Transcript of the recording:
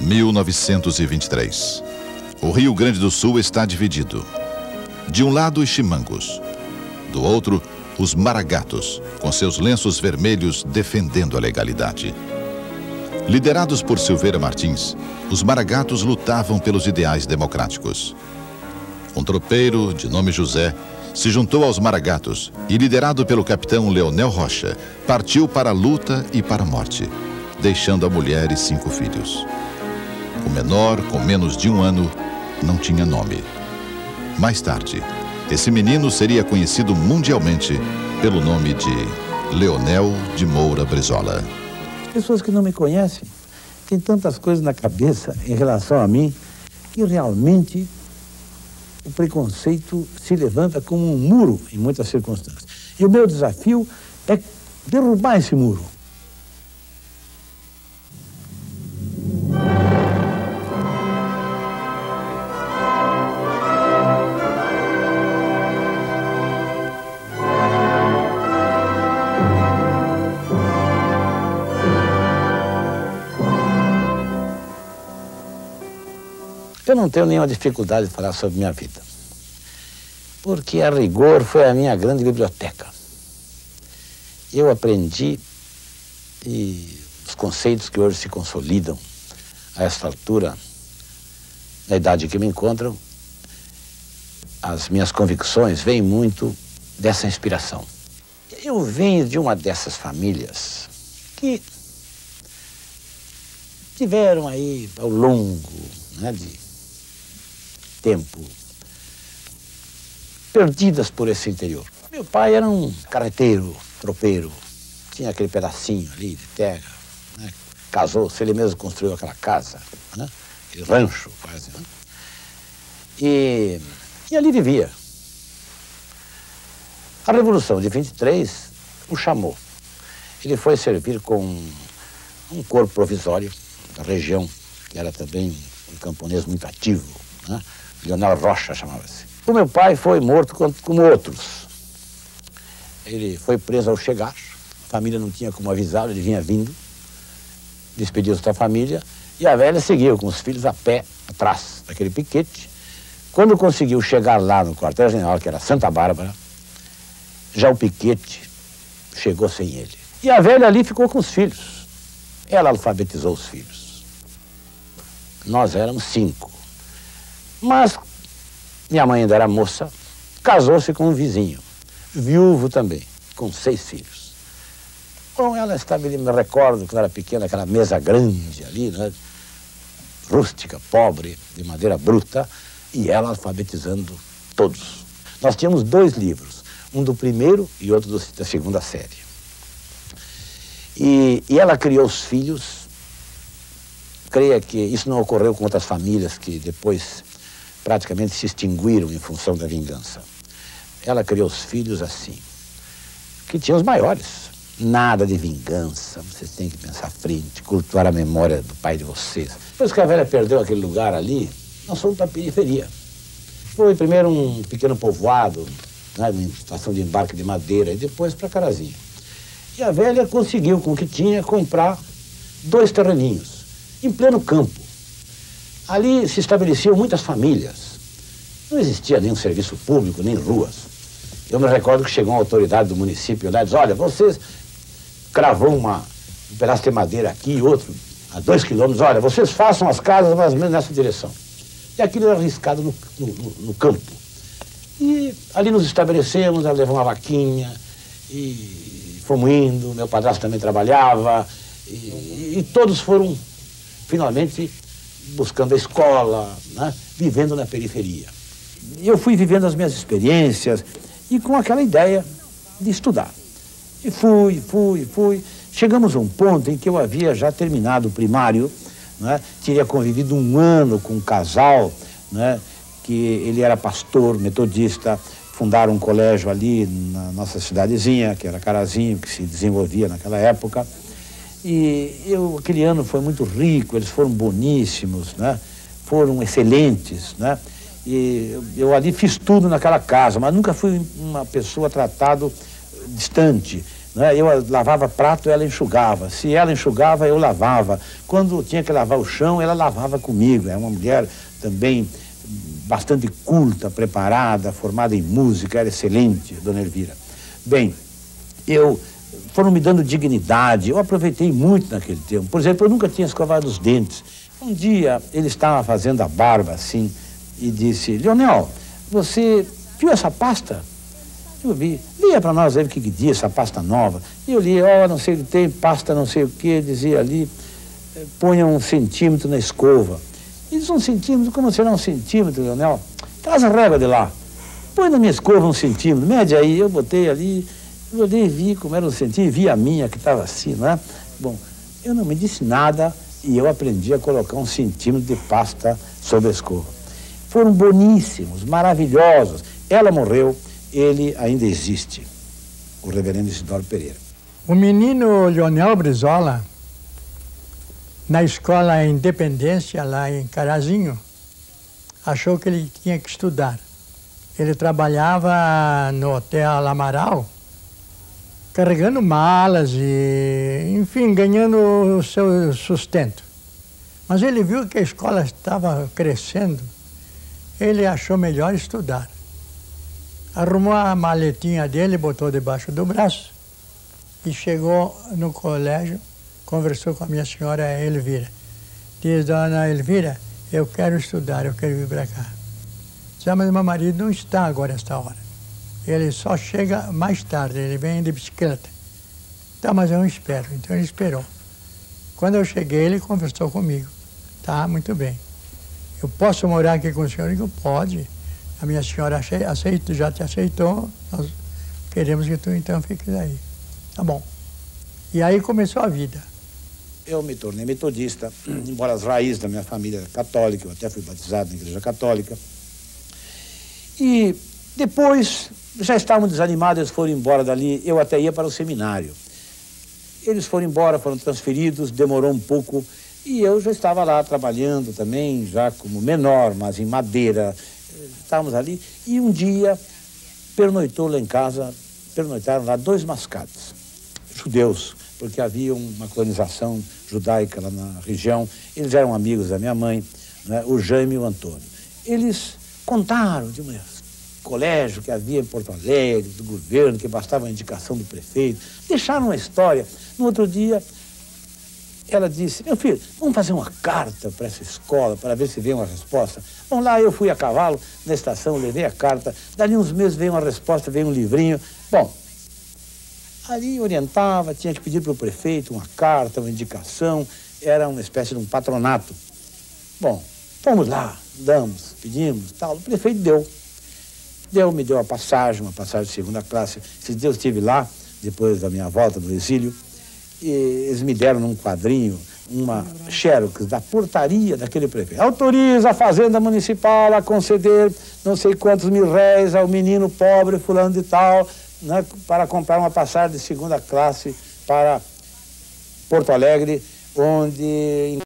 1923. O Rio Grande do Sul está dividido. De um lado, os chimangos. Do outro, os maragatos, com seus lenços vermelhos defendendo a legalidade. Liderados por Silveira Martins, os maragatos lutavam pelos ideais democráticos. Um tropeiro, de nome José, se juntou aos maragatos e, liderado pelo capitão Leonel Rocha, partiu para a luta e para a morte, deixando a mulher e 5 filhos. O menor, com menos de 1 ano, não tinha nome. Mais tarde, esse menino seria conhecido mundialmente pelo nome de Leonel de Moura Brizola. Pessoas que não me conhecem têm tantas coisas na cabeça em relação a mim que realmente o preconceito se levanta como um muro em muitas circunstâncias. E o meu desafio é derrubar esse muro. Eu não tenho nenhuma dificuldade de falar sobre minha vida, porque a rigor foi a minha grande biblioteca. Eu aprendi e os conceitos que hoje se consolidam a esta altura, na idade em que me encontram, as minhas convicções vêm muito dessa inspiração. Eu venho de uma dessas famílias que tiveram aí ao longo, de tempo, perdidas por esse interior. Meu pai era um carreteiro, tropeiro, tinha aquele pedacinho ali de terra, casou-se, ele mesmo construiu aquela casa, aquele rancho quase, e ali vivia. A Revolução de 23 o chamou. Ele foi servir com um corpo provisório da região, que era também um camponês muito ativo, Leonel Rocha chamava-se. O meu pai foi morto como outros. Ele foi preso ao chegar, a família não tinha como avisá-lo, ele vinha vindo, despediu-se da família, e a velha seguiu com os filhos a pé, atrás daquele piquete. Quando conseguiu chegar lá no quartel-general, que era Santa Bárbara, já o piquete chegou sem ele. E a velha ali ficou com os filhos. Ela alfabetizou os filhos. Nós éramos 5. Mas minha mãe ainda era moça, casou-se com um vizinho, viúvo também, com 6 filhos. Bom, ela estava, me recordo, quando era pequena, aquela mesa grande ali, rústica, pobre, de madeira bruta, e ela alfabetizando todos. Nós tínhamos 2 livros, um do primeiro e outro da 2ª série. E ela criou os filhos. Creia que isso não ocorreu com outras famílias que depois praticamente se extinguiram em função da vingança. Ela criou os filhos assim, que tinham os maiores. Nada de vingança, vocês têm que pensar à frente, cultuar a memória do pai de vocês. Depois que a velha perdeu aquele lugar ali, nós fomos para a periferia. Foi primeiro um pequeno povoado, uma estação de embarque de madeira, e depois para Carazinho. E a velha conseguiu, com o que tinha, comprar 2 terreninhos, em pleno campo. Ali se estabeleciam muitas famílias. Não existia nenhum serviço público, nem ruas. Eu me recordo que chegou uma autoridade do município lá e disse: olha, vocês cravou um pedaço de madeira aqui e outro a 2 quilômetros, olha, vocês façam as casas mais ou menos nessa direção. E aquilo era arriscado no campo. E ali nos estabelecemos, ela levou uma vaquinha e fomos indo, meu padrasto também trabalhava e todos foram finalmente buscando a escola, vivendo na periferia. Eu fui vivendo as minhas experiências e com aquela ideia de estudar. E fui. Chegamos a um ponto em que eu havia já terminado o primário, teria convivido 1 ano com um casal, que ele era pastor metodista, fundaram um colégio ali na nossa cidadezinha, que era Carazinho, que se desenvolvia naquela época. E aquele ano foi muito rico, eles foram boníssimos, foram excelentes, E eu ali fiz tudo naquela casa, mas nunca fui uma pessoa tratado distante. né? Eu lavava prato, ela enxugava. Se ela enxugava, eu lavava. Quando tinha que lavar o chão, ela lavava comigo. É uma mulher também bastante culta, preparada, formada em música, era excelente, dona Elvira. Bem, foram me dando dignidade, eu aproveitei muito naquele tempo. Por exemplo, eu nunca tinha escovado os dentes. Um dia, ele estava fazendo a barba assim e disse: Leonel, você viu essa pasta? Eu vi. Lia para nós aí o que diz essa pasta nova. E eu li, não sei o que tem, pasta não sei o que, dizia ali, ponha 1 centímetro na escova. E diz: 1 centímetro? Como será 1 centímetro, Leonel? Traz a régua de lá. Põe na minha escova 1 centímetro, mede aí. Eu botei ali, eu olhei e vi como era 1 centímetro, vi a minha que estava assim, não é? Bom, eu não me disse nada e eu aprendi a colocar 1 centímetro de pasta sobre a escova. Foram boníssimos, maravilhosos. Ela morreu, ele ainda existe, o reverendo Isidoro Pereira. O menino Leonel Brizola, na escola Independência, lá em Carazinho, achou que ele tinha que estudar. Ele trabalhava no Hotel Amaral, carregando malas e, enfim, ganhando o seu sustento. Mas ele viu que a escola estava crescendo, ele achou melhor estudar. Arrumou a maletinha dele, botou debaixo do braço e chegou no colégio, conversou com a minha senhora Elvira. Diz: Dona Elvira, eu quero estudar, eu quero vir para cá. Diz: mas meu marido não está agora esta hora. Ele só chega mais tarde, ele vem de bicicleta. Tá, mas eu não espero. Então ele esperou. Quando eu cheguei, ele conversou comigo. Tá, muito bem. Eu posso morar aqui com o senhor? Eu digo: pode. A minha senhora aceitou, já te aceitou, nós queremos que tu então fiques aí. Tá bom. E aí começou a vida. Eu me tornei metodista, embora as raízes da minha família eram católica, eu até fui batizado na igreja católica. E depois, já estavam desanimados, eles foram embora dali, eu até ia para o seminário. Eles foram embora, foram transferidos, demorou um pouco, e eu já estava lá trabalhando também, já como menor, mas em madeira. Estávamos ali, e um dia pernoitou lá em casa, pernoitaram lá 2 mascates, judeus, porque havia uma colonização judaica lá na região. Eles eram amigos da minha mãe, né, o Jaime e o Antônio. Eles contaram de um colégio que havia em Porto Alegre, do governo, que bastava a indicação do prefeito. Deixaram uma história. No outro dia, ela disse: meu filho, vamos fazer uma carta para essa escola para ver se vem uma resposta. Bom, lá eu fui a cavalo na estação, levei a carta. Dali uns meses veio uma resposta, veio um livrinho. Bom, ali orientava, tinha que pedir para o prefeito uma carta, uma indicação. Era uma espécie de um patronato. Bom, fomos lá, damos, pedimos, tal. O prefeito me deu uma passagem de 2ª classe. Esses dias eu estive lá, depois da minha volta do exílio, e eles me deram num quadrinho uma xerox da portaria daquele prefeito. Autoriza a Fazenda Municipal a conceder não sei quantos mil réis ao menino pobre fulano de tal, né, para comprar uma passagem de 2ª classe para Porto Alegre, onde